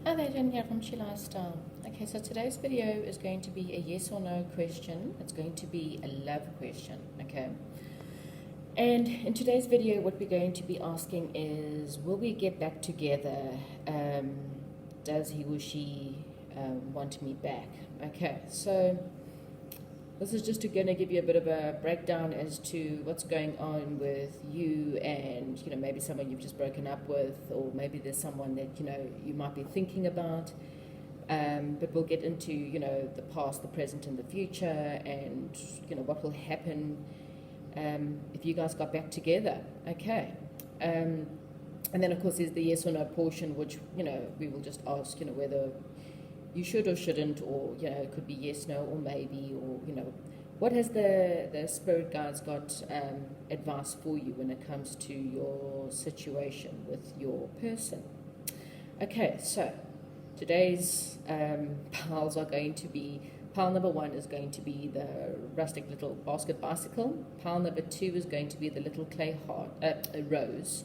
Hi there, Jen here from She Lifestyle. Okay, so today's video is going to be a yes or no question. It's going to be a love question, okay? And in today's video, what we're going to be asking is, will we get back together? Does he or she want me back? Okay, so this is just going to give you a bit of a breakdown as to what's going on with you and, maybe someone you've just broken up with, or maybe there's someone that, you might be thinking about. But we'll get into, the past, the present, and the future, and, what will happen if you guys got back together. Okay. And then, of course, there's the yes or no portion, which, we will just ask, whether you should or shouldn't, or, it could be yes, no, or maybe, or, what has the spirit guides got advice for you when it comes to your situation with your person? Okay, so today's piles are going to be, pile number 1 is going to be the rustic little basket bicycle. Pile number 2 is going to be the little clay heart, rose.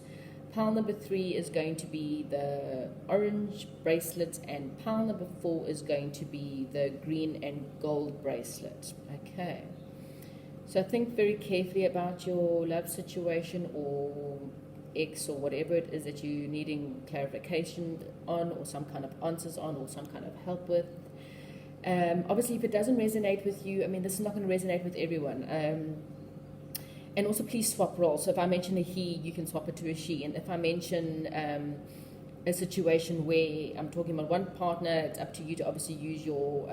Pile number 3 is going to be the orange bracelet, and pile number 4 is going to be the green and gold bracelet. Okay. So think very carefully about your love situation or ex or whatever it is that you're needing clarification on, or some kind of answers on, or some kind of help with. Obviously, if it doesn't resonate with you, this is not going to resonate with everyone. And also, please swap roles. So if I mention a he, you can swap it to a she. And if I mention a situation where I'm talking about one partner, it's up to you to obviously use your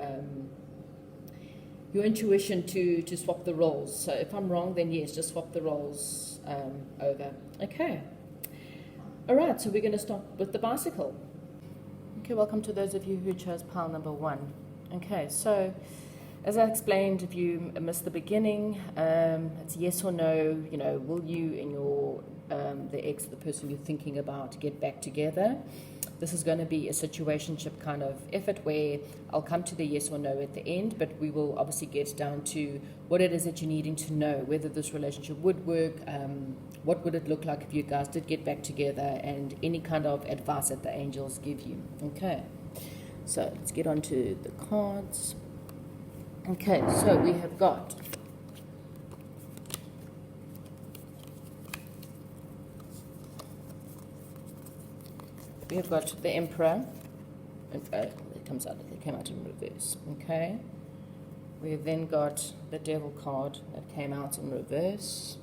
intuition to swap the roles. So if I'm wrong, then yes, just swap the roles over. Okay. All right, so we're going to start with the bicycle. Okay, welcome to those of you who chose pile number 1. Okay, so as I explained, if you missed the beginning, it's yes or no. Will you and your the ex, the person you're thinking about, get back together? This is going to be a situationship kind of effort where I'll come to the yes or no at the end, but we will obviously get down to what it is that you're needing to know, whether this relationship would work, what would it look like if you guys did get back together, and any kind of advice that the angels give you. Okay, so let's get on to the cards. Okay, so we have got the Emperor. It came out in reverse. Okay, we have then got the Devil card that came out in reverse.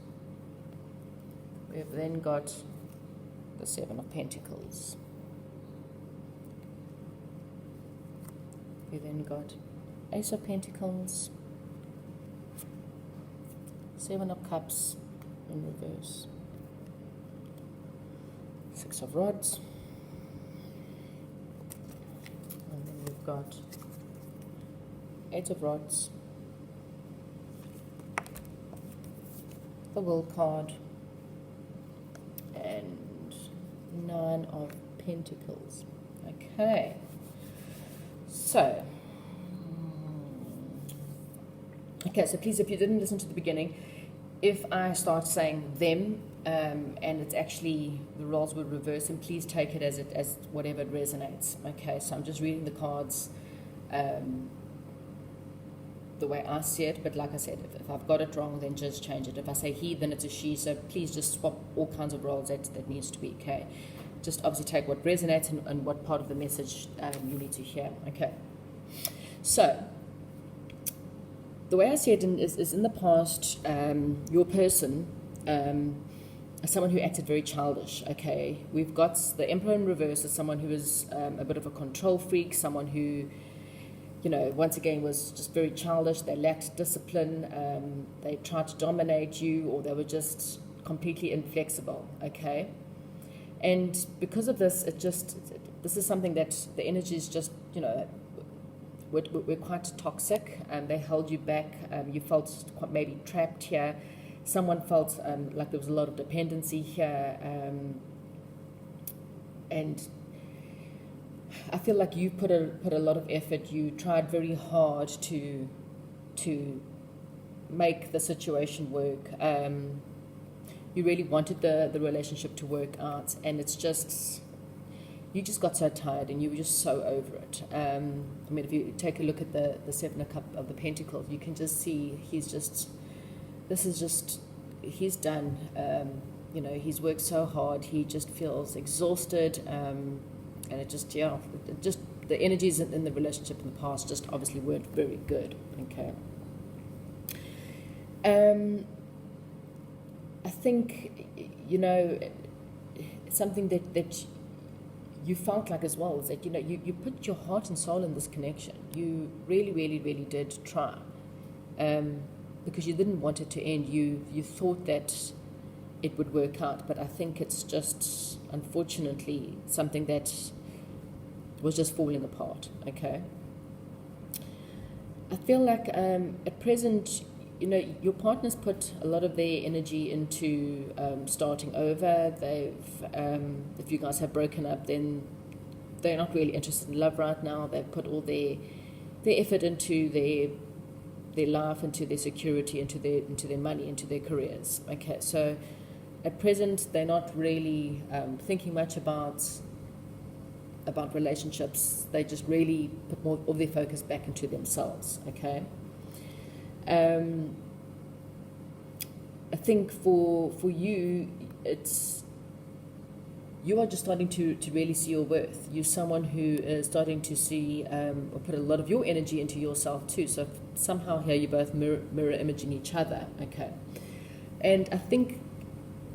We have then got the 7 of Pentacles. We then got Ace of Pentacles, 7 of Cups in reverse, 6 of Rods, and then we've got 8 of Rods, the World card, and 9 of Pentacles. Okay, so please, if you didn't listen to the beginning, if I start saying them and it's actually the roles would reverse, and please take it as whatever it resonates. Okay, so I'm just reading the cards the way I see it, but like I said, if I've got it wrong, then just change it. If I say he, then it's a she, so please just swap all kinds of roles that needs to be. Okay, just obviously take what resonates and what part of the message you need to hear. Okay, so the way I see it is in the past, your person, someone who acted very childish. Okay, we've got the Emperor in reverse as someone who is a bit of a control freak, someone who, once again was just very childish. They lacked discipline. They tried to dominate you, or they were just completely inflexible. Okay, and because of this, this is something that the energy is just, we're quite toxic. They held you back. You felt maybe trapped here. Someone felt like there was a lot of dependency here. And I feel like you put a lot of effort. You tried very hard to make the situation work. You really wanted the relationship to work out, and it's just you just got so tired and you were just so over it. I mean, if you take a look at the Seven of the Pentacles, you can just see he's done. You know, he's worked so hard, he just feels exhausted, and it just the energies in the relationship in the past just obviously weren't very good. Okay. I think, you know, something that you felt like as well is that, you know, you put your heart and soul in this connection. You really, really, really did try, because you didn't want it to end. You thought that it would work out, but I think it's just, unfortunately, something that was just falling apart. Okay. I feel like at present, you know, your partner's put a lot of their energy into starting over. If you guys have broken up, then they're not really interested in love right now. They've put all their effort into their life, into their security, into their money, into their careers. Okay, so at present, they're not really thinking much about relationships. They just really put more of their focus back into themselves. Okay. I think for you, you are just starting to really see your worth. You're someone who is starting to see or put a lot of your energy into yourself too. So somehow here you're both mirror imaging each other. Okay. And I think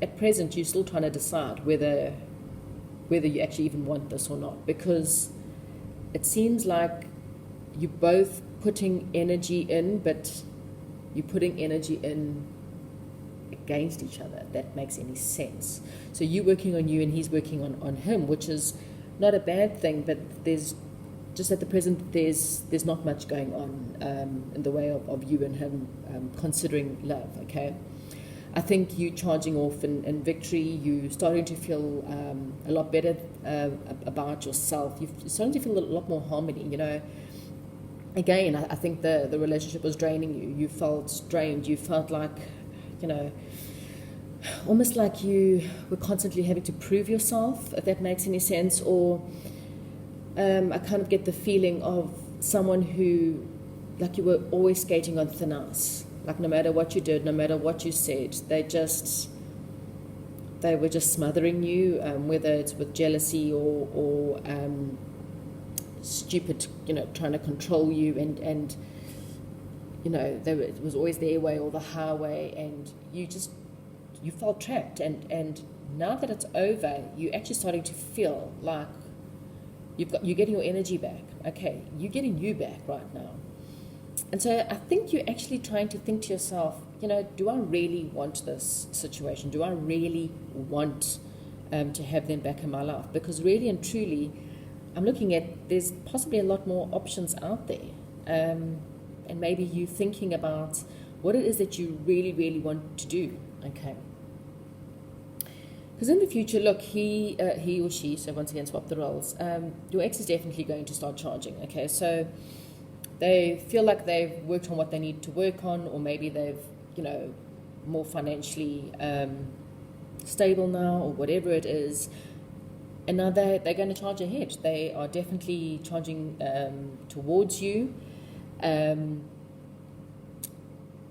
at present you're still trying to decide whether you actually even want this or not, because it seems like you're both putting energy in, but you're putting energy in against each other. If that makes any sense. So you're working on you and he's working on him, which is not a bad thing, but there's just at the present there's not much going on in the way of you and him considering love. Okay. I think you charging off in victory, you starting to feel a lot better about yourself. You're starting to feel a lot more harmony, you know. Again, I think the relationship was draining you. You felt drained. You felt like, you know, almost like you were constantly having to prove yourself, if that makes any sense. Or I kind of get the feeling of someone who, like you were always skating on thin ice. Like no matter what you did, no matter what you said, they were just smothering you, whether it's with jealousy or stupid, you know, trying to control you, and you know, it was always their way or the highway, and you felt trapped. And now that it's over, you're actually starting to feel like you're getting your energy back. Okay, you're getting you back right now. And so I think you're actually trying to think to yourself, you know, do I really want this situation? Do I really want to have them back in my life? Because really and truly, I'm looking at, there's possibly a lot more options out there. And maybe you thinking about what it is that you really, really want to do. Okay. Because in the future, look, he or she, so once again, swap the roles, your ex is definitely going to start charging. Okay, so they feel like they've worked on what they need to work on, or maybe they've, you know, more financially stable now, or whatever it is. And now they're going to charge ahead. They are definitely charging towards you. And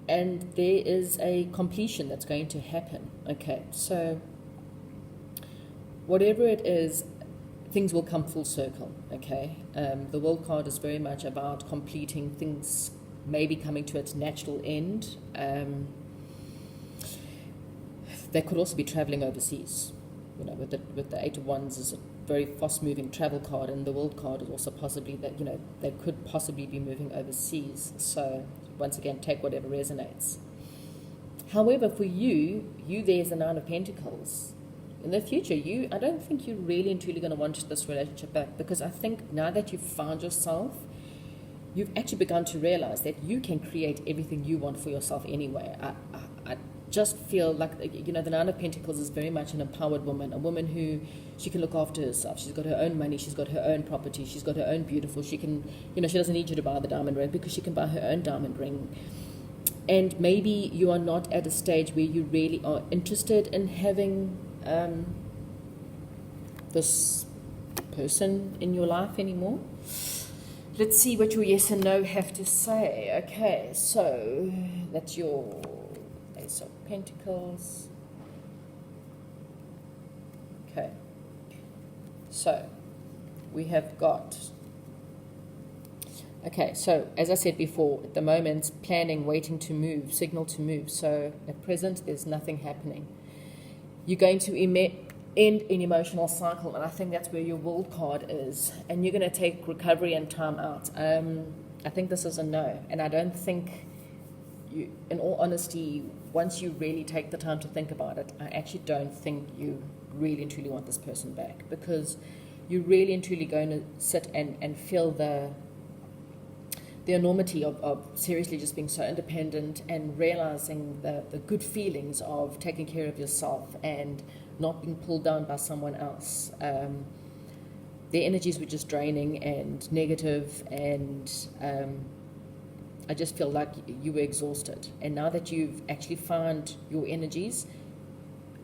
there is a completion that's going to happen. Okay, so whatever it is, things will come full circle. Okay, the World card is very much about completing things, maybe coming to its natural end. They could also be traveling overseas. You know, with the Eight of Wands is a very fast-moving travel card, and the World card is also possibly that, you know, they could possibly be moving overseas. So once again, take whatever resonates. However, for you there's the Nine of Pentacles. In the future, I don't think you're really and truly going to want this relationship back, because I think now that you've found yourself, you've actually begun to realize that you can create everything you want for yourself anyway. I just feel like, you know, the Nine of Pentacles is very much an empowered woman, a woman who, she can look after herself. She's got her own money, she's got her own property, she's got her own beautiful, she can, you know, she doesn't need you to buy the diamond ring because she can buy her own diamond ring. And maybe you are not at a stage where you really are interested in having this person in your life anymore. Let's see what your yes and no have to say. Okay, so that's your Ace of Pentacles. Okay, so we have got, okay, so as I said before, at the moment, planning, waiting to move, signal to move. So at present, there's nothing happening. You're going to end an emotional cycle, and I think that's where your World card is, and you're going to take recovery and time out. I think this is a no, and I don't think you, in all honesty, once you really take the time to think about it, I actually don't think you really and truly want this person back, because you're really and truly going to sit and feel the enormity of seriously just being so independent and realizing the good feelings of taking care of yourself and not being pulled down by someone else. Their energies were just draining and negative, and I just feel like you were exhausted. And now that you've actually found your energies,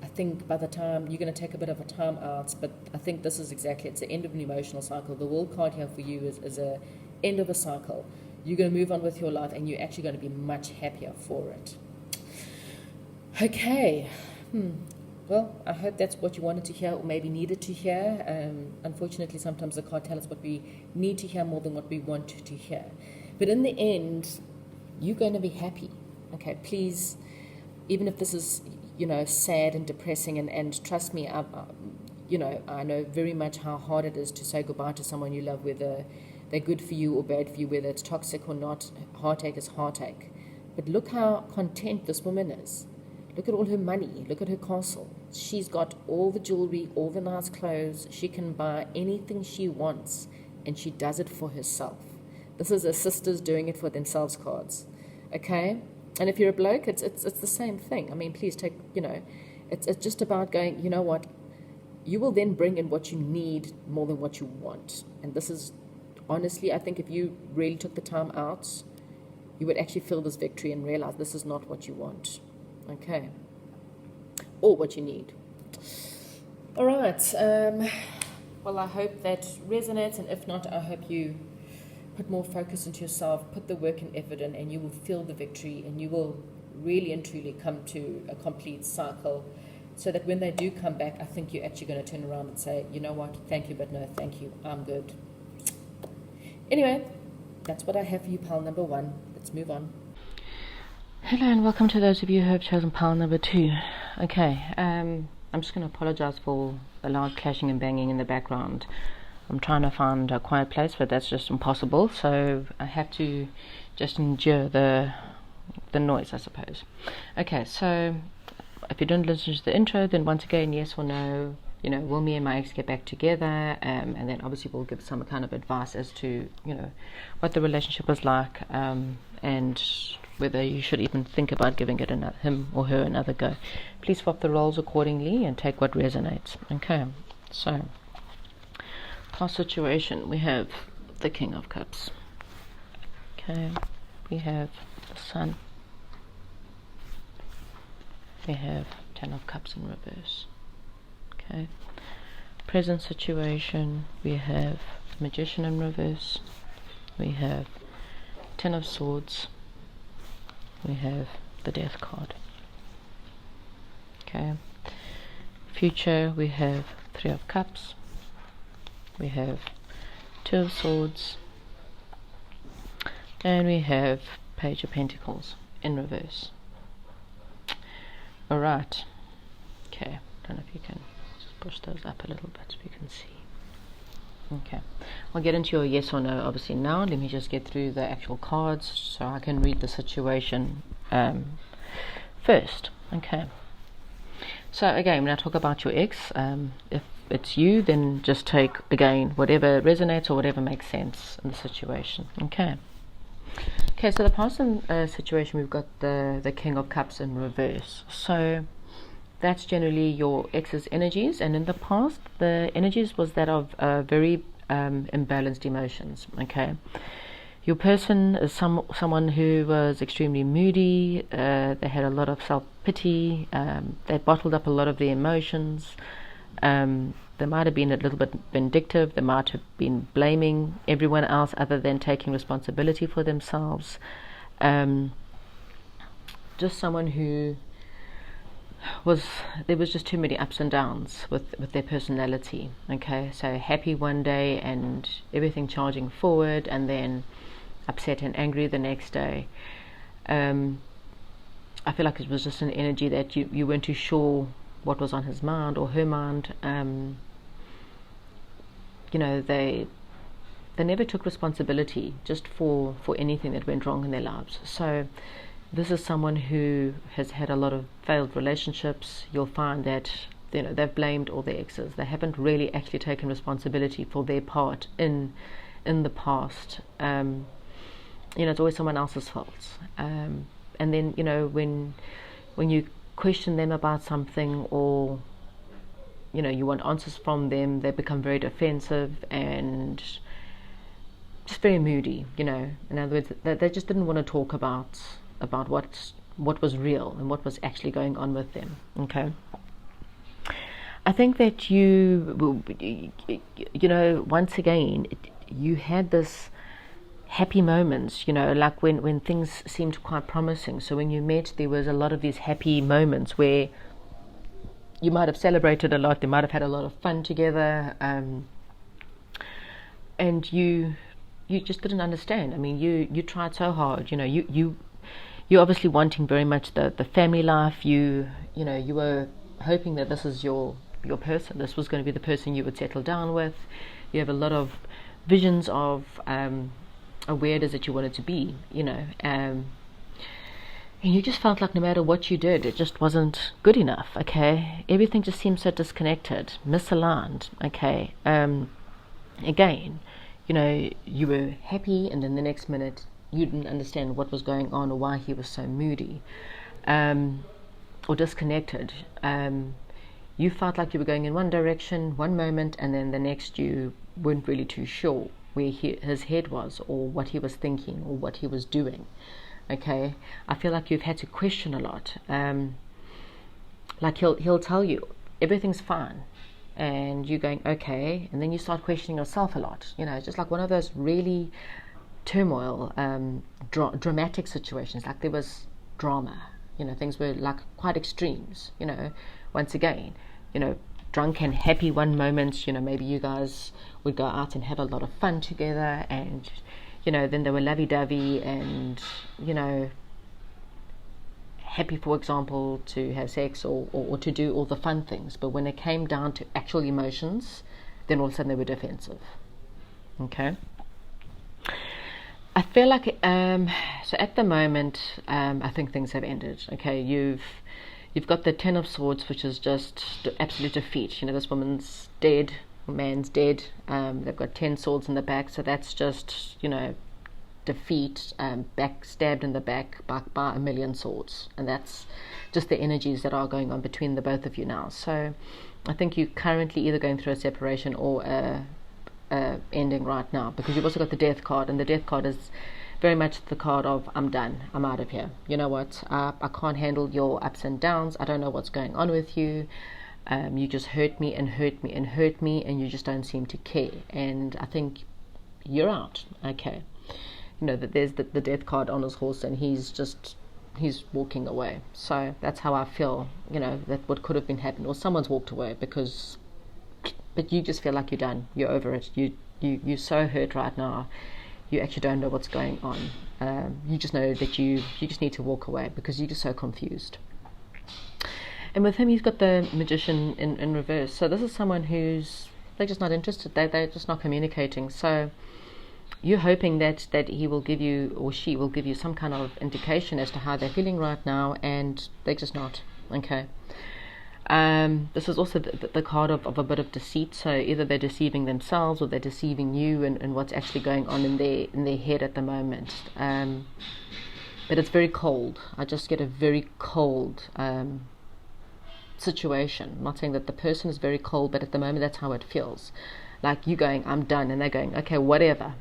I think by the time you're going to take a bit of a time out, but I think this is exactly, it's the end of an emotional cycle. The World card here for you is a end of a cycle. You're going to move on with your life, and you're actually going to be much happier for it. Okay. Well, I hope that's what you wanted to hear, or maybe needed to hear. Unfortunately, sometimes the card tells us what we need to hear more than what we want to hear. But in the end, you're going to be happy. Okay, please, even if this is, sad and depressing, and trust me, I know very much how hard it is to say goodbye to someone you love, whether they're good for you or bad for you, whether it's toxic or not. Heartache is heartache. But look how content this woman is. Look at all her money. Look at her castle. She's got all the jewelry, all the nice clothes. She can buy anything she wants, and she does it for herself. This is her sisters doing it for themselves cards. Okay? And if you're a bloke, it's the same thing. I mean, please take, it's just about going, you know what? You will then bring in what you need more than what you want. And this is, honestly, I think if you really took the time out, you would actually feel this victory and realize this is not what you want. Okay, or what you need. All right. Well, I hope that resonates, and if not, I hope you put more focus into yourself, put the work and effort in, and you will feel the victory, and you will really and truly come to a complete cycle, so that when they do come back, I think you're actually going to turn around and say, you know what, thank you, but no thank you, I'm good. Anyway, that's what I have for you, pile number 1. Let's move on. Hello and welcome to those of you who have chosen pile number 2. Okay, I'm just going to apologize for the loud clashing and banging in the background. I'm trying to find a quiet place, but that's just impossible, so I have to just endure the noise, I suppose. Okay, so if you didn't listen to the intro, then once again, yes or no, will me and my ex get back together? And then obviously we'll give some kind of advice as to, what the relationship was like, and whether you should even think about giving it him or her another go. Please swap the roles accordingly and take what resonates. Okay, so past situation, we have the King of Cups. Okay, we have the Sun. We have 10 of Cups in reverse. Okay, present situation, we have Magician in reverse. We have 10 of Swords. We have the Death card. Okay, future, we have 3 of Cups. We have 2 of Swords. And we have Page of Pentacles in reverse. Alright. Okay, don't know if you can just push those up a little bit so you can see. Okay, I'll get into your yes or no obviously now. Let me just get through the actual cards so I can read the situation first. Okay, so again, when I talk about your ex, if it's you, then just take again whatever resonates or whatever makes sense in the situation. Okay, so the past situation, we've got the King of Cups in reverse. So that's generally your ex's energies, and in the past the energies was that of very imbalanced emotions. Okay, your person is someone who was extremely moody. They had a lot of self-pity. They bottled up a lot of their emotions. they might have been a little bit vindictive, they might have been blaming everyone else other than taking responsibility for themselves. Just someone who there was just too many ups and downs with their personality. Okay, so happy one day and everything charging forward, and then upset and angry the next day. I feel like it was just an energy that you weren't too sure what was on his mind or her mind. They never took responsibility just for anything that went wrong in their lives. So this is someone who has had a lot of failed relationships. You'll find that they've blamed all their exes. They haven't really actually taken responsibility for their part in the past. It's always someone else's fault. And then when you question them about something, or you want answers from them, they become very defensive and just very moody. In other words, they just didn't want to talk about what was real and what was actually going on with them. Okay, I think that once again, you had this happy moments, like when things seemed quite promising. So when you met, there was a lot of these happy moments where you might have celebrated a lot, they might have had a lot of fun together, and you just didn't understand. I mean, you tried so hard, you're obviously wanting very much the family life. You were hoping that this is your person, this was going to be the person you would settle down with. You have a lot of visions of where it is that you wanted to be, and you just felt like no matter what you did, it just wasn't good enough. Okay, everything just seemed so disconnected, misaligned. Okay, again, you were happy, and then the next minute you didn't understand what was going on or why he was so moody, or disconnected. You felt like you were going in one direction one moment, and then the next you weren't really too sure where his head was, or what he was thinking, or what he was doing. Okay, I feel like you've had to question a lot. Like he'll tell you everything's fine, and you're going okay, and then you start questioning yourself a lot. It's just like one of those really turmoil, dramatic situations. Like there was drama. Things were like quite extremes. Once again, drunk and happy one moment, maybe you guys would go out and have a lot of fun together, and then they were lovey-dovey and happy, for example, to have sex or to do all the fun things. But when it came down to actual emotions, then all of a sudden they were defensive. Okay, I feel like so at the moment, I think things have ended. Okay, you've got the Ten of Swords, which is just absolute defeat. This woman's dead, man's dead. They've got 10 swords in the back, so that's just defeat, back stabbed in the back by a million swords, and that's just the energies that are going on between the both of you now. So I think you're currently either going through a separation or a ending right now, because you've also got the Death card, and the Death card is very much the card of I'm done, I'm out of here. You know what, I can't handle your ups and downs. I don't know what's going on with you. You just hurt me and hurt me and hurt me, and you just don't seem to care, and I think you're out. Okay, that there's the Death card on his horse, and he's walking away. So that's how I feel, that what could have been happening, or someone's walked away, but you just feel like you're done, you're over it. You're so hurt right now, you actually don't know what's going on. You just know that you just need to walk away because you're just so confused. And with him, he's got the Magician in reverse. So this is someone they're just not interested. They're just not communicating. So you're hoping that he will give you, or she will give you, some kind of indication as to how they're feeling right now, and they're just not. Okay. This is also the card of a bit of deceit. So either they're deceiving themselves, or they're deceiving you and what's actually going on in their head at the moment. But it's very cold. I just get a very cold situation. I'm not saying that the person is very cold, but at the moment that's how it feels. Like you going, I'm done, and they're going, okay, whatever.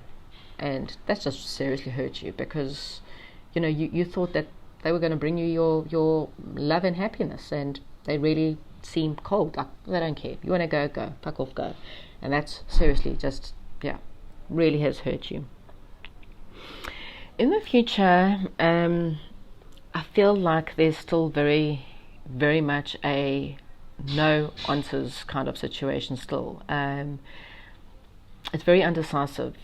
And that's just seriously hurt you, because you thought that they were going to bring you your love and happiness, and they really seem cold, like they don't care. You want to go, go, fuck off, go. And that's seriously just, yeah, really has hurt you. In the future, I feel like there's still very, very much a no answers kind of situation still. It's very undecisive.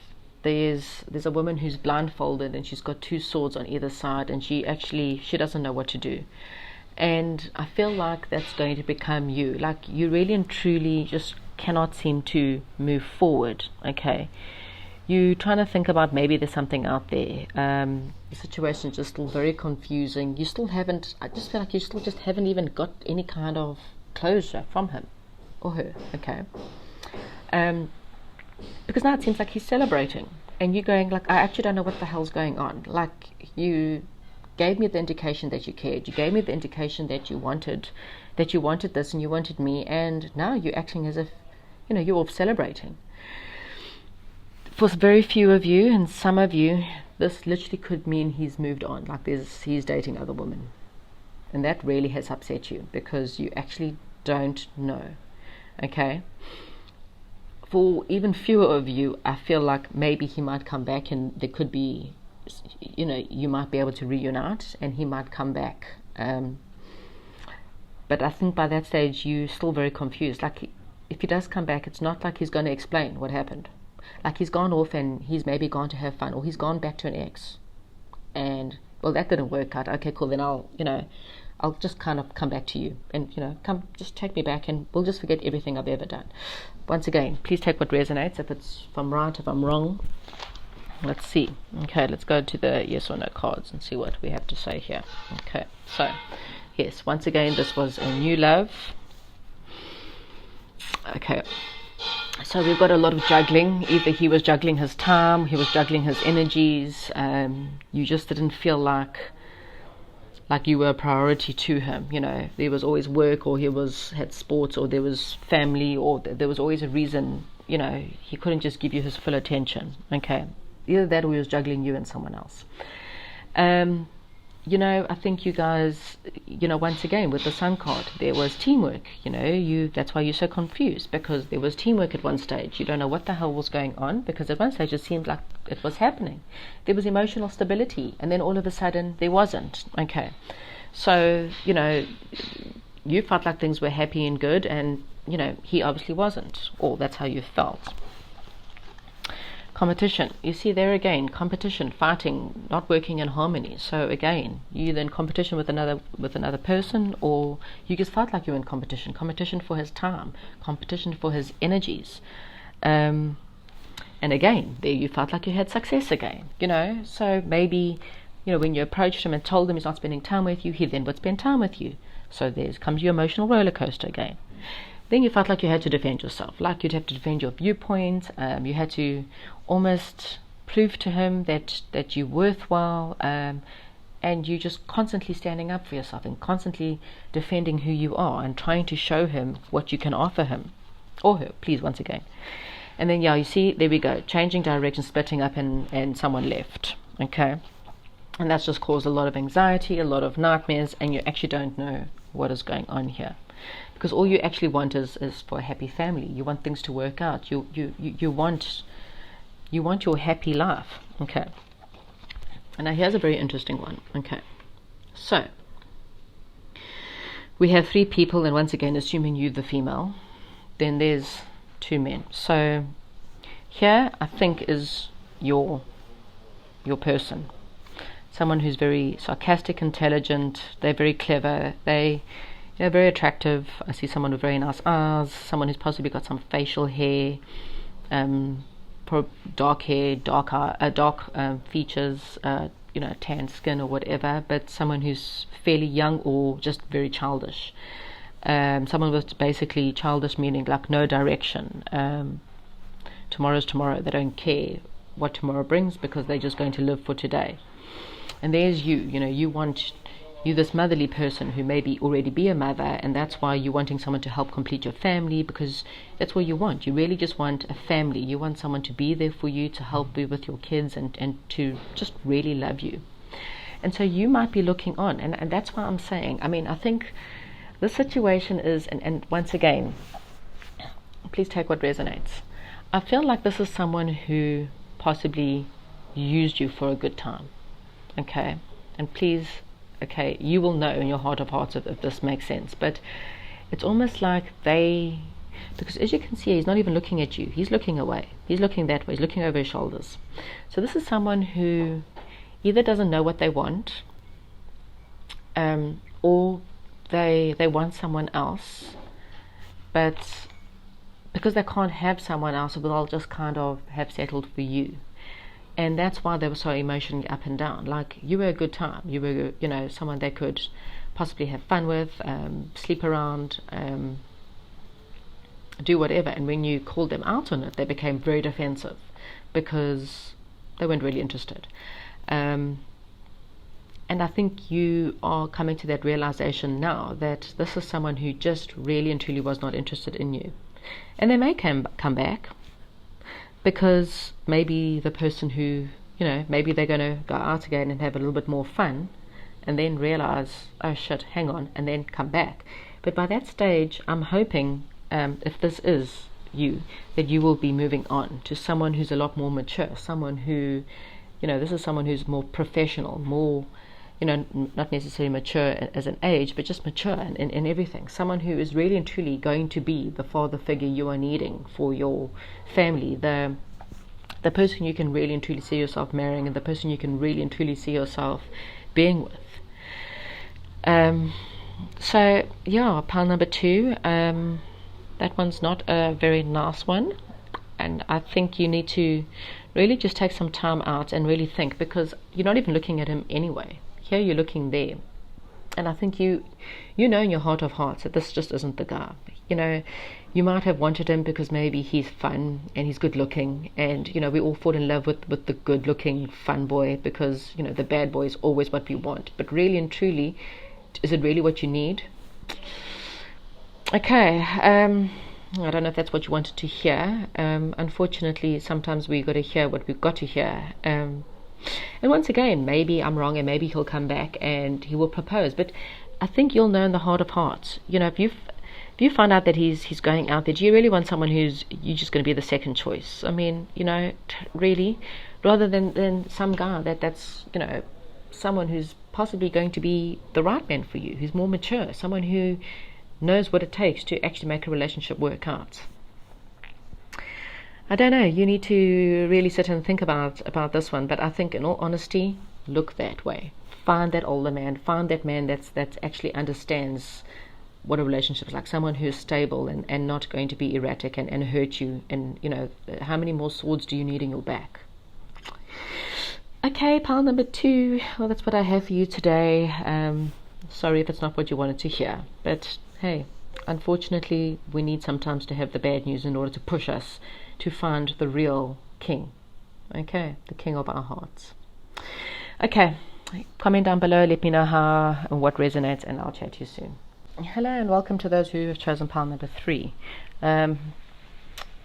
There's a woman who's blindfolded and she's got two swords on either side, and she doesn't know what to do. And I feel like that's going to become you. Like, you really and truly just cannot seem to move forward. Okay, you're trying to think about maybe there's something out there. The situation is just still very confusing. You still haven't, I just feel like you still just haven't even got any kind of closure from him or her. Okay, because now it seems like he's celebrating, and you're going like, I actually don't know what the hell's going on. Like, you gave me the indication that you cared, you gave me the indication that you wanted this and you wanted me, and now you're acting as if, you know, you're all celebrating. For very few of you, and some of you, this literally could mean he's moved on, like he's dating other women, and that really has upset you because you actually don't know. Okay, for even fewer of you, I feel like maybe he might come back, and there could be, you know, you might be able to reunite and he might come back. But I think by that stage you're still very confused. Like, if he does come back, it's not like he's going to explain what happened. Like, he's gone off and he's maybe gone to have fun, or he's gone back to an ex, and well, that didn't work out. Okay, cool, then I'll just kind of come back to you, and come, just take me back, and we'll just forget everything I've ever done. Once again, please take what resonates. If I'm right, if I'm wrong, let's see. Okay, let's go to the yes or no cards and see what we have to say here. Okay, so yes, once again, this was a new love. Okay, so we've got a lot of juggling. Either he was juggling his time, he was juggling his energies. You just didn't feel like you were a priority to him. There was always work, or he had sports, or there was family, or there was always a reason. He couldn't just give you his full attention. Okay, either that, or he was juggling you and someone else. I think you guys, once again with the Sun card, there was teamwork. That's why you're so confused, because there was teamwork at one stage. You don't know what the hell was going on, because at one stage it seemed like it was happening. There was emotional stability, and then all of a sudden there wasn't. Okay, so you felt like things were happy and good, and he obviously wasn't, or that's how you felt. Competition, you see there again, competition, fighting, not working in harmony. So again, you then competition with another person, or you just felt like you were in competition for his time, competition for his energies, and again, there you felt like you had success again. So maybe when you approached him and told him he's not spending time with you, he then would spend time with you. So there comes your emotional roller coaster again. Then you felt like you had to defend yourself, like you'd have to defend your viewpoint. You had to almost prove to him that you're worthwhile, and you're just constantly standing up for yourself and constantly defending who you are and trying to show him what you can offer him, or her, please, once again. And then, you see, there we go, changing direction, splitting up, and someone left. Okay, and that's just caused a lot of anxiety, a lot of nightmares, and you actually don't know what is going on here. Because all you actually want is for a happy family. You want things to work out. You want your happy life. Okay. And now here's a very interesting one. Okay. So we have 3 people, and once again, assuming you the female, then there's 2 men. So here, I think, is your person. Someone who's very sarcastic, intelligent. They're very clever. They're very attractive. I see someone with very nice eyes, someone who's possibly got some facial hair, dark hair, dark features, tan skin or whatever, but someone who's fairly young or just very childish. Someone with basically childish meaning like no direction. Tomorrow's tomorrow. They don't care what tomorrow brings, because they're just going to live for today. And there's you're this motherly person who maybe already be a mother, and that's why you're wanting someone to help complete your family, because that's what you want. You really just want a family. You want someone to be there for you, to help you with your kids, and to just really love you. And so you might be looking on, and that's why I'm saying, I think This situation is, and once again, please take what resonates. I feel like this is someone who possibly used you for a good time. Okay? And please, okay, you will know in your heart of hearts if this makes sense. But it's almost like because as you can see, he's not even looking at you. He's looking away. He's looking that way. He's looking over his shoulders. So this is someone who either doesn't know what they want, or they want someone else, but because they can't have someone else, they'll just kind of have settled for you. And that's why they were so emotionally up and down. Like, you were a good time. You were, someone they could possibly have fun with, sleep around, do whatever. And when you called them out on it, they became very defensive because they weren't really interested. And I think you are coming to that realization now that this is someone who just really and truly was not interested in you. And they may come back because maybe the person who, maybe they're going to go out again and have a little bit more fun and then realize, oh shit, hang on, and then come back. But by that stage, I'm hoping, if this is you, that you will be moving on to someone who's a lot more mature, someone who, this is someone who's more professional, more, not necessarily mature as an age, but just mature in everything. Someone who is really and truly going to be the father figure you are needing for your family, the person you can really and truly see yourself marrying, and the person you can really and truly see yourself being with. So yeah, pile number 2, that one's not a very nice one, and I think you need to really just take some time out and really think, because you're not even looking at him anyway. Here you're looking there, and I think you know in your heart of hearts that this just isn't the guy. You might have wanted him because maybe he's fun and he's good looking, and we all fall in love with the good looking fun boy, because the bad boy is always what we want. But really and truly, is it really what you need? Okay, I don't know if that's what you wanted to hear. Unfortunately, sometimes we got to hear what we've got to hear. And once again, maybe I'm wrong, and maybe he'll come back and he will propose. But I think you'll know in the heart of hearts, if you find out that he's going out there, do you really want someone who's you're just going to be the second choice? I mean, really, rather than some guy that's someone who's possibly going to be the right man for you, who's more mature, someone who knows what it takes to actually make a relationship work out. I don't know, you need to really sit and think about this one, but I think in all honesty, look that way. Find that older man, find that man that actually understands what a relationship is like, someone who's stable and not going to be erratic and hurt you, and how many more swords do you need in your back? Okay, pile number 2, well, that's what I have for you today. Sorry if it's not what you wanted to hear, but hey, unfortunately we need sometimes to have the bad news in order to push us to find the real king. Okay, the king of our hearts. Okay, comment down below, let me know how and what resonates, and I'll chat to you soon. Hello and welcome to those who have chosen pile number 3. I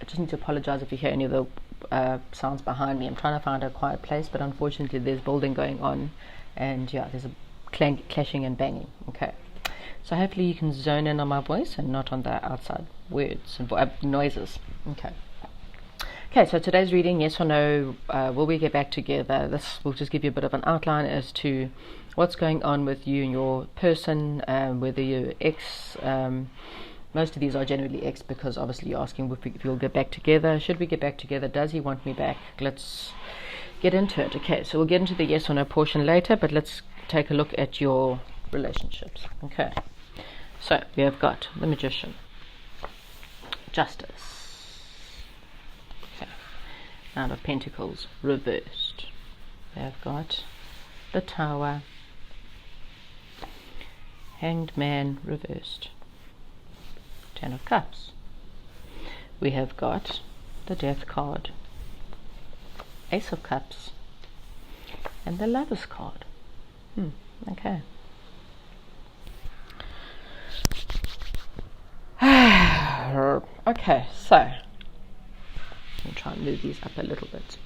just need to apologize if you hear any of the sounds behind me. I'm trying to find a quiet place, but unfortunately there's building going on, and yeah, there's a clashing and banging. Okay, so hopefully you can zone in on my voice and not on the outside words and noises. Okay, so today's reading, yes or no, will we get back together? This will just give you a bit of an outline as to what's going on with you and your person, whether you're ex. Most of these are generally ex, because obviously you're asking if we'll get back together. Should we get back together? Does he want me back? Let's get into it. Okay, so we'll get into the yes or no portion later, but let's take a look at your relationships. Okay, so we have got the Magician, Justice, okay, Nine of Pentacles reversed. We have got the Tower, Hanged Man reversed, Ten of Cups. We have got the Death card, Ace of Cups, and the Lover's card. Okay. Okay, so I'll try and move these up a little bit.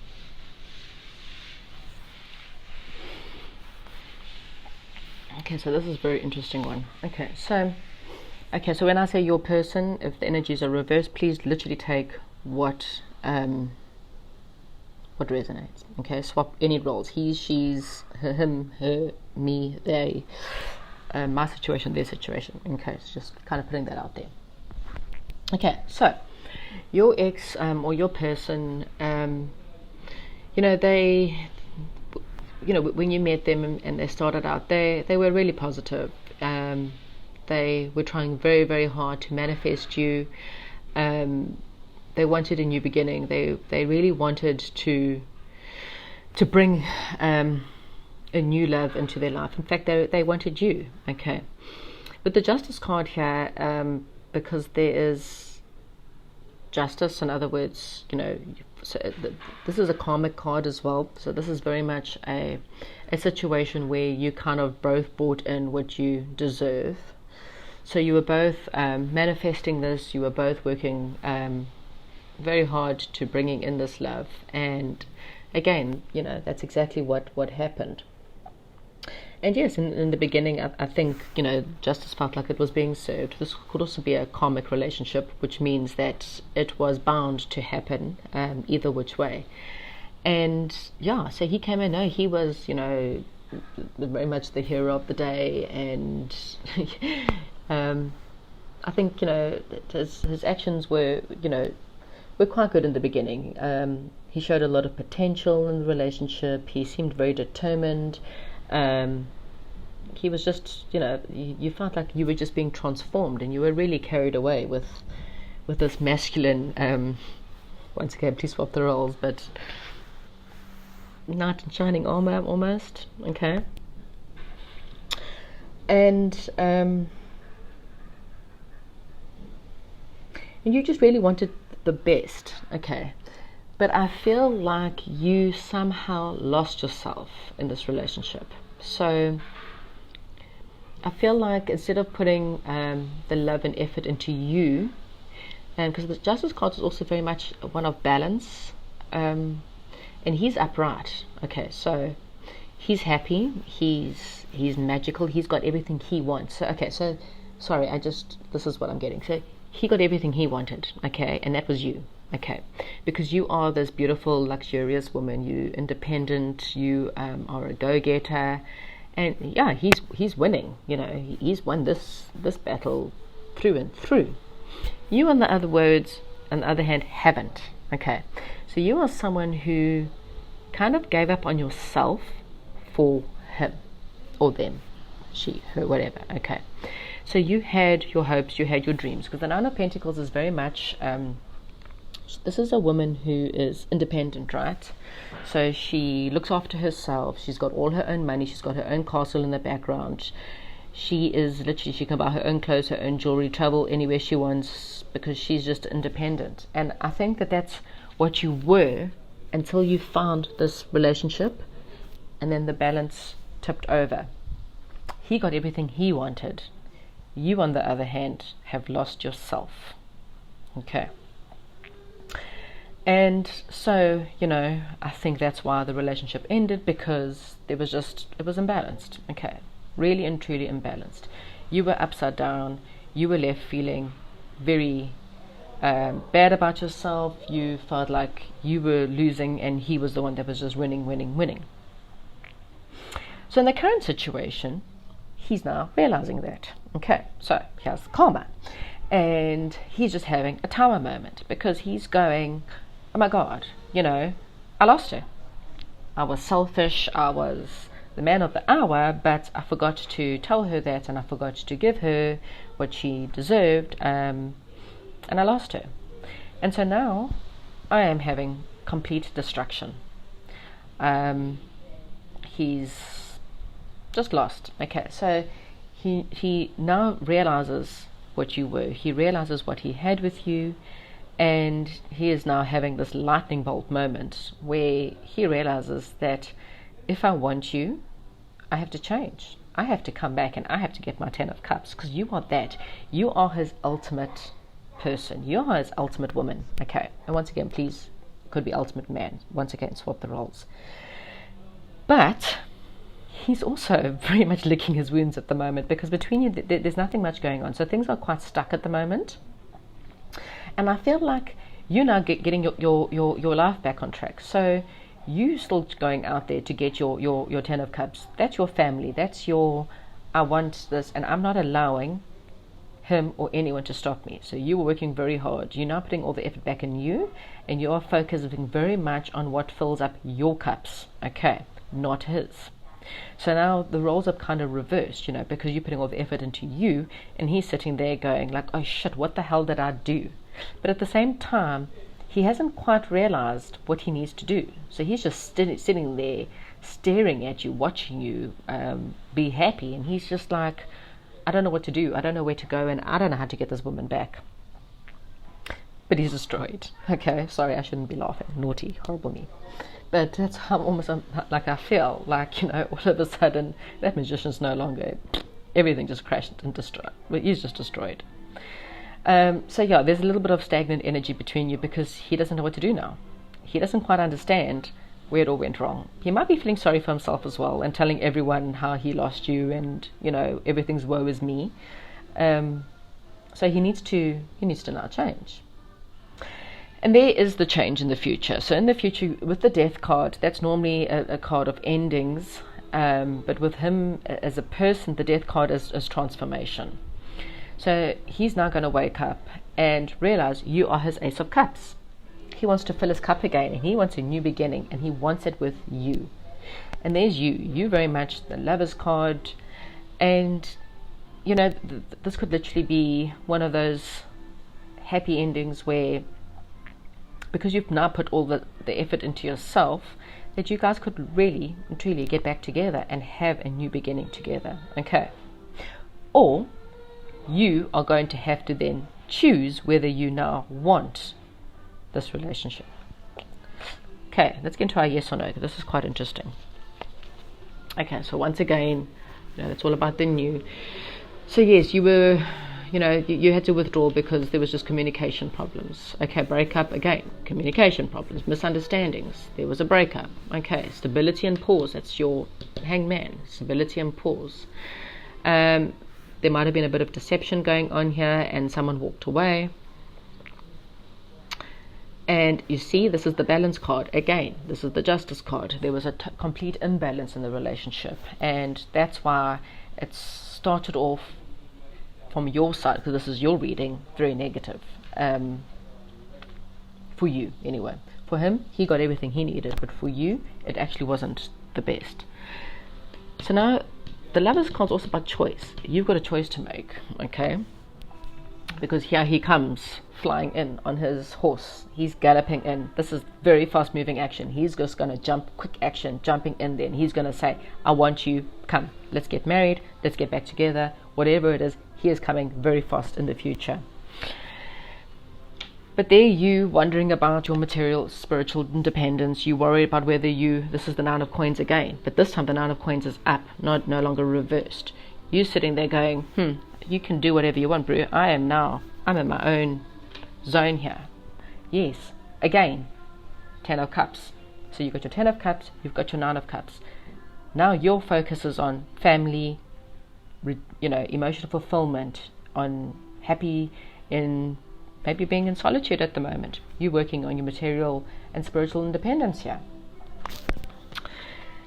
Okay, so this is a very interesting one. Okay, so Okay, so when I say your person, if the energies are reversed, please literally take what resonates. Okay, swap any roles. He, she's, her, him, her, me, they, my situation, their situation. Okay, so just kind of putting that out there. Okay, so your ex or your person, they, when you met them and they started out, they were really positive. They were trying very, very hard to manifest you. They wanted a new beginning. They really wanted to bring a new love into their life. In fact, they wanted you. Okay, with the Justice card here, because there is justice. In other words, this is a karmic card as well. So this is very much a situation where you kind of both brought in what you deserve. So you were both manifesting this. You were both working very hard to bringing in this love. And again, that's exactly what happened. And yes, in the beginning, I think, justice felt like it was being served. This could also be a karmic relationship, which means that it was bound to happen either which way. And yeah, so he came in, he was, very much the hero of the day. And I think, his actions were quite good in the beginning. He showed a lot of potential in the relationship. He seemed very determined. He was just, you felt like you were just being transformed, and you were really carried away with this masculine, once again, please swap the roles, but knight in shining armor almost. Okay. And you just really wanted the best. Okay. But I feel like you somehow lost yourself in this relationship. So I feel like instead of putting the love and effort into you, and because the Justice card is also very much one of balance, and he's upright. Okay, so he's happy, he's magical, he's got everything he wants. So sorry, this is what I'm getting. So he got everything he wanted, okay, and that was you. Okay, because you are this beautiful, luxurious woman. You independent. You are a go-getter, and yeah, he's winning. He's won this battle through and through. You, on the other hand, haven't. Okay, so you are someone who kind of gave up on yourself for him or them, she, her, whatever. Okay, so you had your hopes, you had your dreams, because the Nine of Pentacles is very much. This is a woman who is independent, right? So she looks after herself. She's got all her own money. She's got her own castle in the background. She can buy her own clothes, her own jewelry, travel anywhere she wants, because she's just independent. And I think that that's what you were until you found this relationship, and then the balance tipped over. He got everything he wanted. You, on the other hand, have lost yourself. Okay. And so, I think that's why the relationship ended, because it was imbalanced. Okay, really and truly imbalanced. You were upside down. You were left feeling very bad about yourself. You felt like you were losing, and he was the one that was just winning. So in the current situation, he's now realizing that. Okay, so here's karma. And he's just having a tower moment, because he's going, oh my God, I lost her. I was selfish. I was the man of the hour, but I forgot to tell her that, and I forgot to give her what she deserved, and I lost her. And so now I am having complete destruction. He's just lost. Okay, so he now realizes what you were. He realizes what he had with you. And he is now having this lightning bolt moment where he realizes that if I want you, I have to change. I have to come back, and I have to get my 10 of Cups, because you are that. You are his ultimate person. You are his ultimate woman. Okay. And once again, please, it could be ultimate man. Once again, swap the roles. But he's also very much licking his wounds at the moment, because between you, there's nothing much going on. So things are quite stuck at the moment. And I feel like you're now getting your life back on track. So you still going out there to get your 10 of cups. That's your family. That's your, I want this, and I'm not allowing him or anyone to stop me. So you were working very hard. You're now putting all the effort back in you, and you are focusing very much on what fills up your cups, okay, not his. So now the roles are kind of reversed, because you're putting all the effort into you, and he's sitting there going like, oh shit, what the hell did I do? But at the same time, he hasn't quite realized what he needs to do. So he's just sitting there staring at you, watching you be happy, and he's just like, I don't know what to do, I don't know where to go, and I don't know how to get this woman back. But he's destroyed. Okay, sorry, I shouldn't be laughing. Naughty, horrible me. But that's how almost like I feel like, all of a sudden that magician's no longer, everything just crashed and destroyed. Well, he's just destroyed. So yeah, there's a little bit of stagnant energy between you, because he doesn't know what to do now. He doesn't quite understand where it all went wrong. He might be feeling sorry for himself as well, and telling everyone how he lost you, and everything's woe is me. So he needs to now change. And there is the change in the future. So in the future, with the death card, that's normally a card of endings, but with him as a person, the death card is transformation. So he's now going to wake up and realize you are his Ace of Cups. He wants to fill his cup again, and he wants a new beginning, and he wants it with you. And there's you very much the Lover's card. And this could literally be one of those happy endings where, because you've now put all the effort into yourself, that you guys could really and truly get back together and have a new beginning together. Okay. Or you are going to have to then choose whether you now want this relationship. Okay, let's get into our yes or no, because this is quite interesting. Okay, so once again, it's all about the new. So yes, you were, you had to withdraw because there was just communication problems. Okay, breakup again, communication problems, misunderstandings. There was a breakup. Okay, stability and pause. That's your hangman. Stability and pause. There might have been a bit of deception going on here, and someone walked away. And you see, this is the balance card. Again, this is the justice card. There was a complete imbalance in the relationship. And that's why it started off from your side, because this is your reading, very negative. For you, anyway. For him, he got everything he needed. But for you, it actually wasn't the best. So now, the Lover's card is also about choice. You've got a choice to make, okay? Because here he comes flying in on his horse. He's galloping in. This is very fast moving action. He's just going to jump, quick action, jumping in there. And he's going to say, I want you, come, let's get married, let's get back together, whatever it is. He is coming very fast in the future. But there you wondering about your material, spiritual independence. You worry about whether this is the Nine of Coins again. But this time the Nine of Coins is up, no longer reversed. You sitting there going, you can do whatever you want, bro. I'm in my own zone here. Yes, again, 10 of Cups. So you've got your 10 of Cups, you've got your 9 of Cups. Now your focus is on family, emotional fulfillment, on happy in maybe being in solitude at the moment. You're working on your material and spiritual independence here.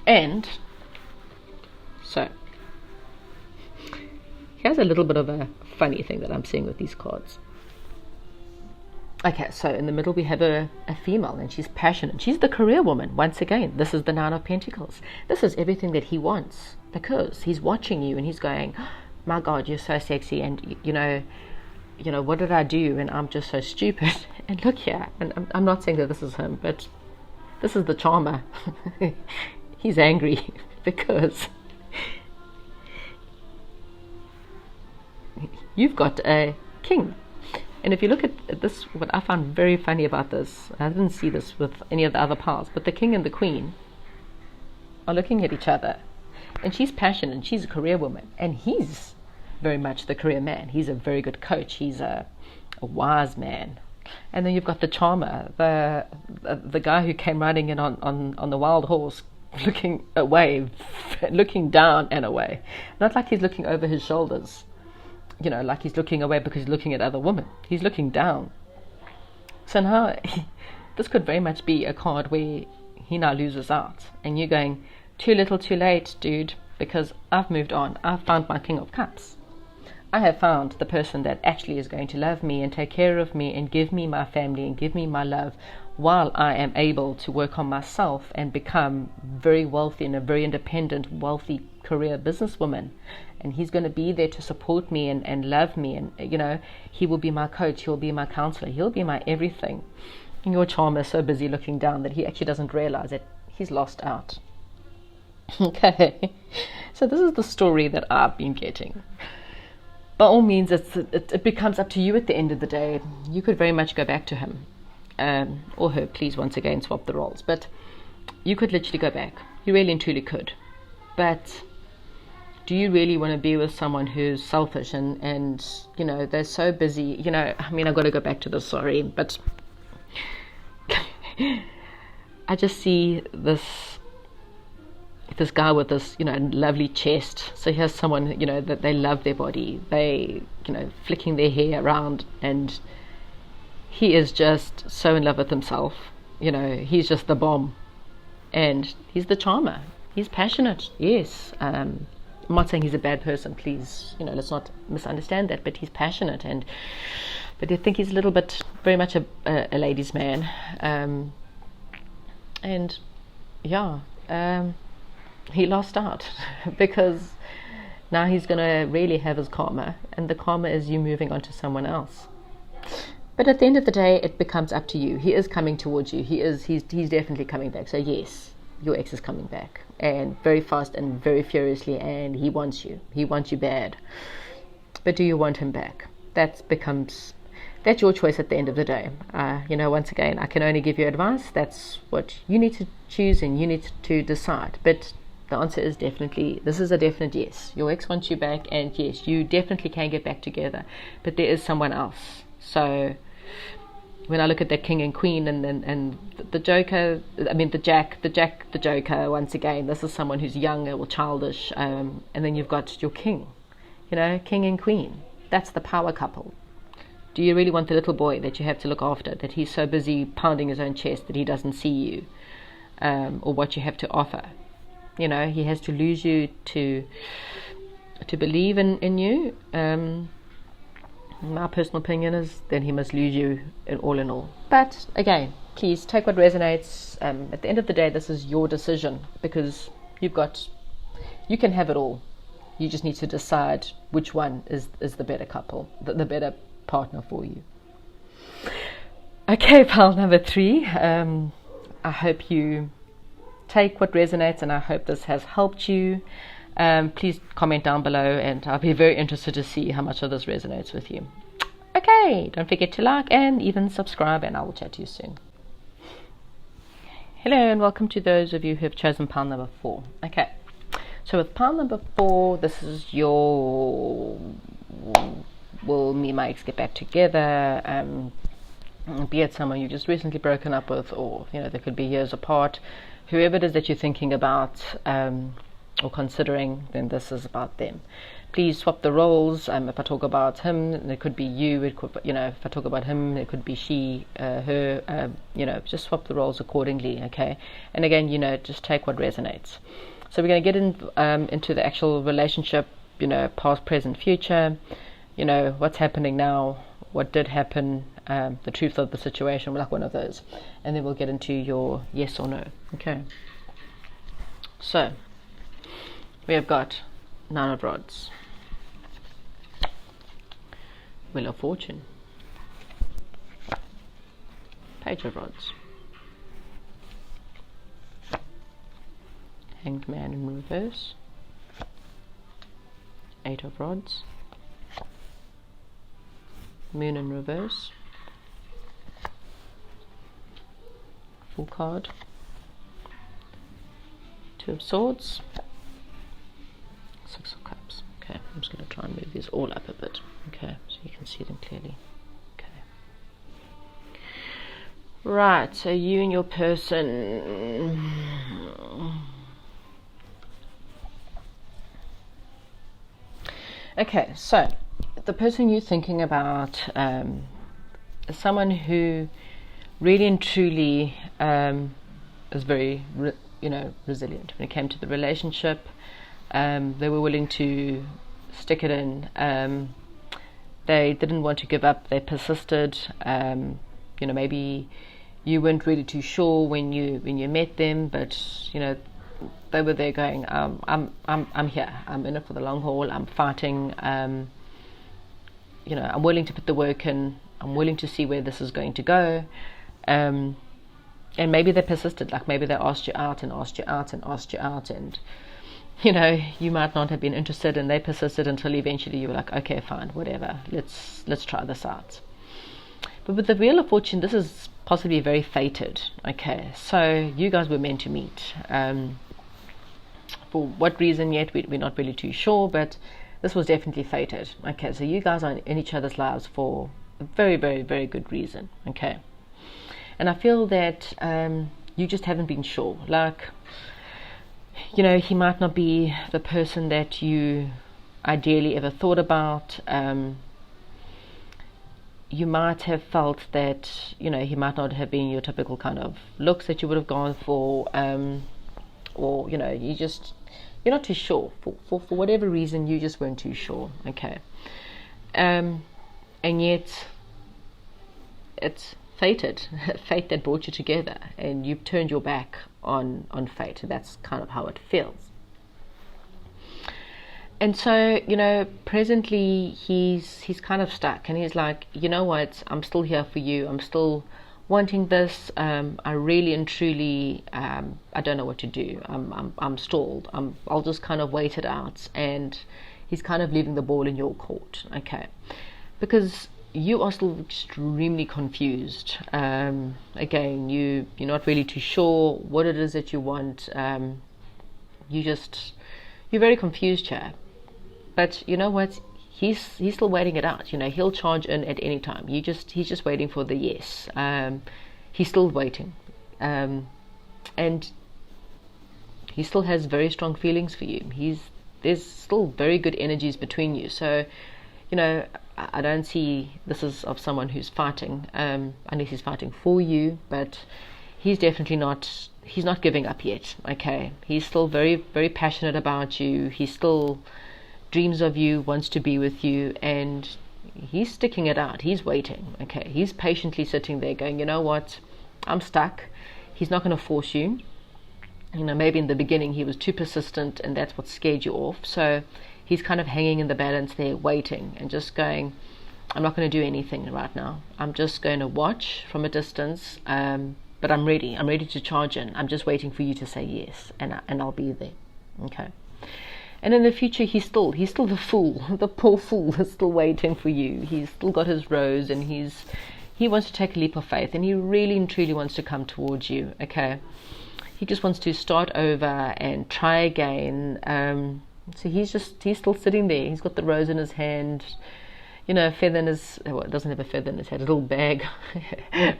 And so here's a little bit of a funny thing that I'm seeing with these cards. Okay, so in the middle we have a female, and she's passionate. She's the career woman. Once again, this is the Nine of Pentacles. This is everything that he wants, because he's watching you and he's going, my God, you're so sexy, and what did I do? And I'm just so stupid. And look here, and I'm not saying that this is him, but this is the charmer. He's angry because you've got a king. And if you look at this, what I found very funny about this, I didn't see this with any of the other piles, but the king and the queen are looking at each other. And she's passionate, and she's a career woman, and he's very much the career man. He's a very good coach. He's a wise man. And then you've got the charmer, the guy who came riding in on the wild horse, looking away, looking down and away. Not like he's looking over his shoulders, like he's looking away because he's looking at other women. He's looking down. So now, this could very much be a card where he now loses out. And you're going, too little, too late, dude, because I've moved on. I've found my King of Cups. I have found the person that actually is going to love me and take care of me and give me my family and give me my love while I am able to work on myself and become very wealthy and a very independent, wealthy career businesswoman. And he's going to be there to support me and love me. And, he will be my coach. He'll be my counselor. He'll be my everything. And your charmer is so busy looking down that he actually doesn't realize that he's lost out. Okay. So this is the story that I've been getting. By all means, it becomes up to you at the end of the day. You could very much go back to him or her. Please, once again, swap the roles. But you could literally go back. You really and truly could. But do you really want to be with someone who's selfish and they're so busy? I've got to go back to this, sorry. But I just see this guy with this, lovely chest. So here's someone, that they love their body. They, flicking their hair around, and he is just so in love with himself. He's just the bomb, and he's the charmer. He's passionate, yes. I'm not saying he's a bad person, please, let's not misunderstand that, but he's passionate, but I think he's a little bit, very much a ladies' man. He lost out because now he's going to really have his karma, and the karma is you moving on to someone else. But at the end of the day, it becomes up to you. He is coming towards you. He's definitely coming back. So yes, your ex is coming back, and very fast and very furiously, and he wants you. He wants you bad. But do you want him back? That's your choice at the end of the day. Once again, I can only give you advice. That's what you need to choose and you need to decide. But the answer is this is a definite yes. Your ex wants you back, and yes, you definitely can get back together. But there is someone else. So when I look at that king and queen and the joker, the joker, once again, this is someone who's young or childish. And then you've got your king, king and queen. That's the power couple. Do you really want the little boy that you have to look after, that he's so busy pounding his own chest that he doesn't see you or what you have to offer? He has to lose you to believe in you. My personal opinion is then he must lose you in all. But again, please take what resonates. At the end of the day, this is your decision, because you can have it all. You just need to decide which one is the better couple, the better partner for you. Okay, pile number 3. I hope you take what resonates, and I hope this has helped you. Please comment down below, and I'll be very interested to see how much of this resonates with you. Okay, don't forget to like and even subscribe, and I will chat to you soon. Hello, and welcome to those of you who have chosen pile number 4. Okay, so with pile number 4, this is your will me and my ex get back together, be it someone you've just recently broken up with, or they could be years apart. Whoever it is that you're thinking about or considering, then this is about them. Please swap the roles. If I talk about him, it could be you. It could, if I talk about him, it could be she, her. Just swap the roles accordingly. Okay. And again, just take what resonates. So we're going to get into the actual relationship. Past, present, future. What's happening now, what did happen, the truth of the situation, like one of those. And then we'll get into your yes or no. Okay. So, we have got 9 of Rods, Wheel of Fortune, Page of Rods, Hanged Man in reverse, 8 of Rods, Moon in reverse, full card, 2 of Swords, 6 of Cups. Okay, I'm just going to try and move these all up a bit. Okay, so you can see them clearly. Okay. Right, so you and your person, Okay, so the person you're thinking about is someone who really and truly is very, resilient when it came to the relationship. They were willing to stick it in. They didn't want to give up. They persisted. Maybe you weren't really too sure when you met them, but they were there going, I'm here. I'm in it for the long haul. I'm fighting. I'm willing to put the work in. I'm willing to see where this is going to go. And maybe they persisted. Like maybe they asked you out and asked you out and asked you out, and you might not have been interested, and they persisted until eventually you were like, okay, fine, whatever. Let's try this out. But with the Wheel of Fortune, this is possibly very fated. Okay, so you guys were meant to meet. For what reason yet, we're not really too sure, but this was definitely fated. Okay, so you guys are in each other's lives for a very, very, very good reason. Okay, and I feel that you just haven't been sure. Like, he might not be the person that you ideally ever thought about. You might have felt that, he might not have been your typical kind of looks that you would have gone for, or, you're not too sure. For whatever reason, you just weren't too sure. Okay. And yet, it's fated, fate that brought you together, and you've turned your back on fate. That's kind of how it feels. And so, presently he's kind of stuck, and he's like, you know what, I'm still here for you. I'm still wanting this. I really and truly, I don't know what to do. I'm stalled. I'll just kind of wait it out. And he's kind of leaving the ball in your court. Okay, because you are still extremely confused. Again, you're not really too sure what it is that you want. You're very confused here. But you know what? He's still waiting it out. He'll charge in at any time. He's just waiting for the yes. He's still waiting, and he still has very strong feelings for you. There's still very good energies between you. So, I don't see this as of someone who's fighting, unless he's fighting for you. But he's definitely not. He's not giving up yet. Okay, he's still very, very passionate about you. He still dreams of you, wants to be with you, and he's sticking it out. He's waiting. Okay, he's patiently sitting there going, you know what, I'm stuck. He's not going to force you. Maybe in the beginning he was too persistent, and that's what scared you off. So he's kind of hanging in the balance there, waiting and just going, I'm not going to do anything right now. I'm just going to watch from a distance, but I'm ready. I'm ready to charge in. I'm just waiting for you to say yes, and I'll be there. Okay. And in the future, he's still the fool, the poor fool is still waiting for you. He's still got his rose, and he wants to take a leap of faith, and he really and truly wants to come towards you. Okay, he just wants to start over and try again. So he's still sitting there. He's got the rose in his hand, a feather in his, well, it doesn't have a feather in his head, a little bag,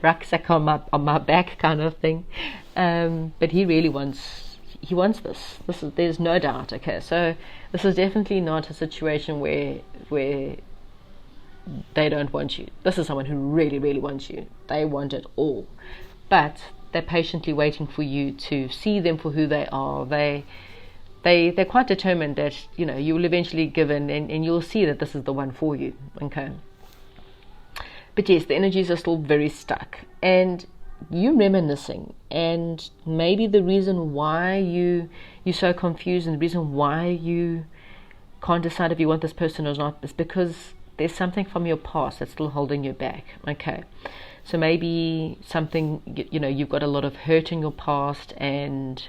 rucksack on my back kind of thing. But he really wants this. There's no doubt. Okay, so this is definitely not a situation where they don't want you. This is someone who really, really wants you. They want it all, but they're patiently waiting for you to see them for who they are. They're quite determined that you will eventually give in, and you'll see that this is the one for you. Okay, but yes, the energies are still very stuck, and you reminiscing, and maybe the reason why you're so confused, and the reason why you can't decide if you want this person or not, is because there's something from your past that's still holding you back. Okay, so maybe something, you've got a lot of hurt in your past, and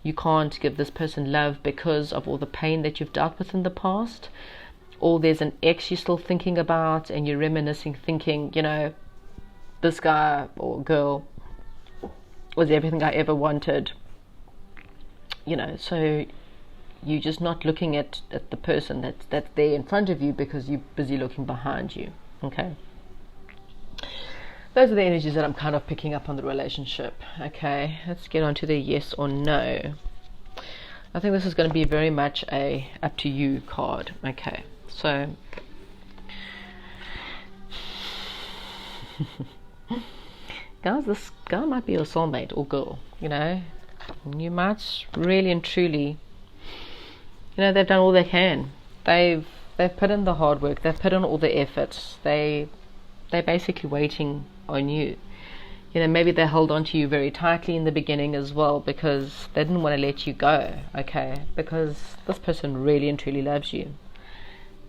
you can't give this person love because of all the pain that you've dealt with in the past. Or there's an ex you're still thinking about, and you're reminiscing, thinking, this guy or girl was everything I ever wanted. So you're just not looking at the person that's there in front of you, because you're busy looking behind you. Okay, those are the energies that I'm kind of picking up on the relationship. Okay, let's get on to the yes or no. I think this is going to be very much a up to you card. Okay, So guys, this guy might be your soulmate or girl, you know. You might really and truly, you know, they've done all they can. They've put in the hard work, they've put in all the effort. They're basically waiting on you. You know, maybe they held on to you very tightly in the beginning as well because they didn't want to let you go, okay? Because this person really and truly loves you.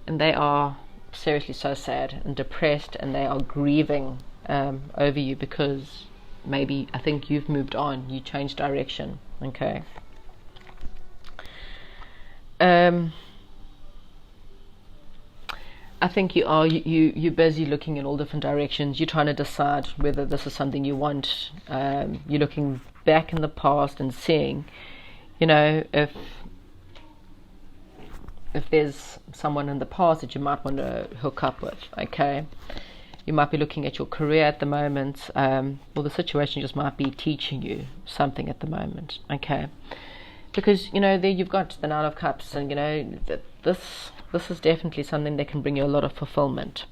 And they are seriously so sad and depressed, and they are grieving over you because maybe, I think you've moved on, you changed direction, okay? I think you're busy looking in all different directions. You're trying to decide whether this is something you want. You're looking back in the past and seeing, you know, if there's someone in the past that you might want to hook up with, okay? You might be looking at your career at the moment, or the situation just might be teaching you something at the moment, okay? Because, you know, there you've got the Nine of Cups, and, you know, this is definitely something that can bring you a lot of fulfillment.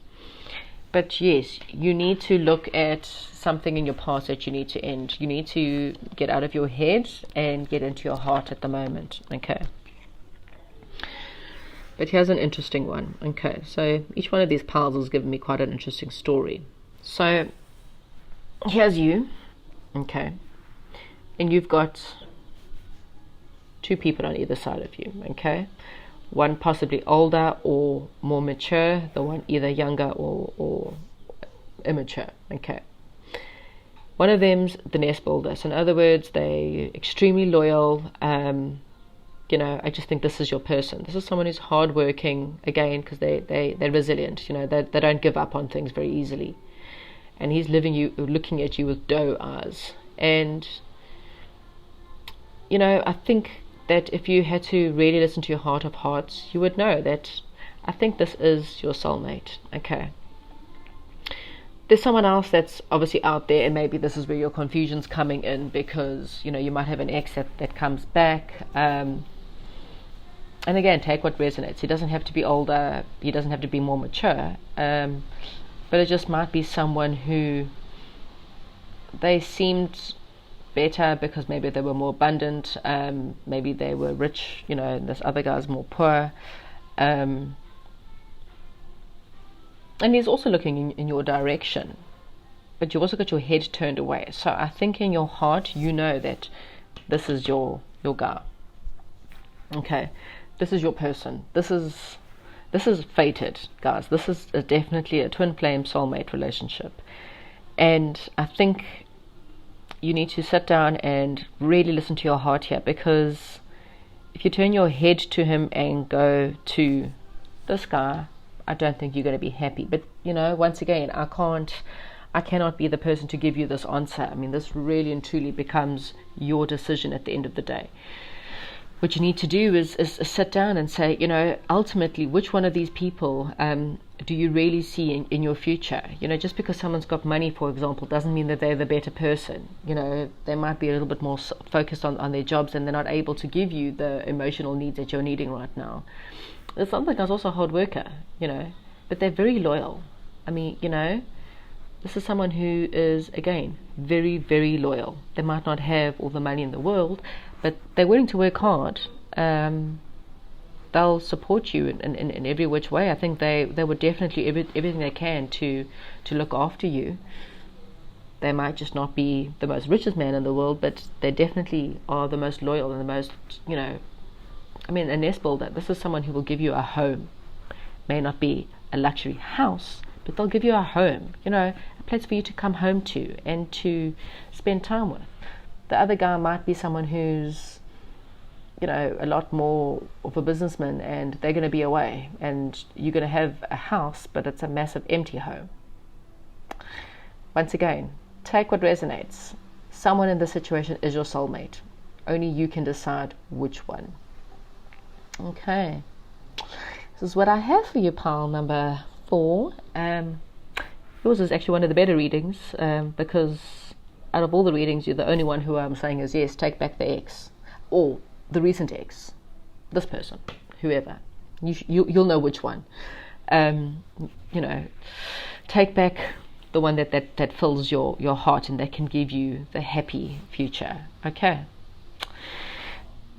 But yes, you need to look at something in your past that you need to end. You need to get out of your head and get into your heart at the moment, okay? But here's an interesting one. Okay, so each one of these piles has given me quite an interesting story. So here's you, okay, and you've got two people on either side of you, okay? One possibly older or more mature, the one either younger or immature, okay? One of them's the nest builder. So in other words, they're extremely loyal. You know, I just think this is your person. This is someone who's hardworking, again, because they're resilient. You know, they don't give up on things very easily. And he's looking at you with doe eyes. And, you know, I think that if you had to really listen to your heart of hearts, you would know that I think this is your soulmate, okay? There's someone else that's obviously out there, and maybe this is where your confusion's coming in, because, you know, you might have an ex that comes back. And again, take what resonates. He doesn't have to be older, he doesn't have to be more mature, but it just might be someone who they seemed better because maybe they were more abundant, maybe they were rich, you know, and this other guy's more poor. And he's also looking in your direction, but you also got your head turned away. So I think in your heart, you know that this is your guy. Okay, this is your person. This is fated, guys. This is definitely a twin flame soulmate relationship. And I think you need to sit down and really listen to your heart here, because if you turn your head to him and go to this guy, I don't think you're going to be happy. But, you know, once again, I cannot be the person to give you this answer. I mean, this really and truly becomes your decision at the end of the day. What you need to do is sit down and say, you know, ultimately, which one of these people do you really see in your future? You know, just because someone's got money, for example, doesn't mean that they're the better person. You know, they might be a little bit more focused on their jobs, and they're not able to give you the emotional needs that you're needing right now. There's something that's also a hard worker, you know, but they're very loyal. I mean, you know, this is someone who is, again, very, very loyal. They might not have all the money in the world, but they're willing to work hard. They'll support you in every which way. I think they would definitely everything they can to look after you. They might just not be the most richest man in the world, but they definitely are the most loyal and the most, you know, I mean, a nest builder. This is someone who will give you a home. May not be a luxury house, but they'll give you a home, you know, a place for you to come home to and to spend time with. The other guy might be someone who's, you know, a lot more of a businessman, and they're going to be away, and you're going to have a house, but it's a massive empty home. Once again, take what resonates. Someone in this situation is your soulmate. Only you can decide which one. Okay, this is what I have for you, pile number 4. Yours is actually one of the better readings, because out of all the readings, you're the only one who I'm saying is, yes, take back the ex, or the recent ex, this person, whoever. You'll know which one. Take back the one that fills your heart and that can give you the happy future. Okay.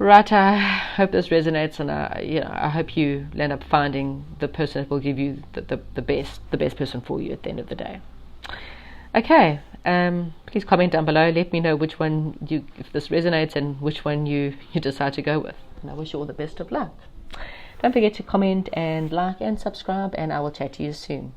Right, I hope this resonates, and I hope you end up finding the person that will give you the best person for you at the end of the day. Okay, please comment down below. Let me know which one if this resonates and which one you decide to go with. And I wish you all the best of luck. Don't forget to comment and like and subscribe, and I will chat to you soon.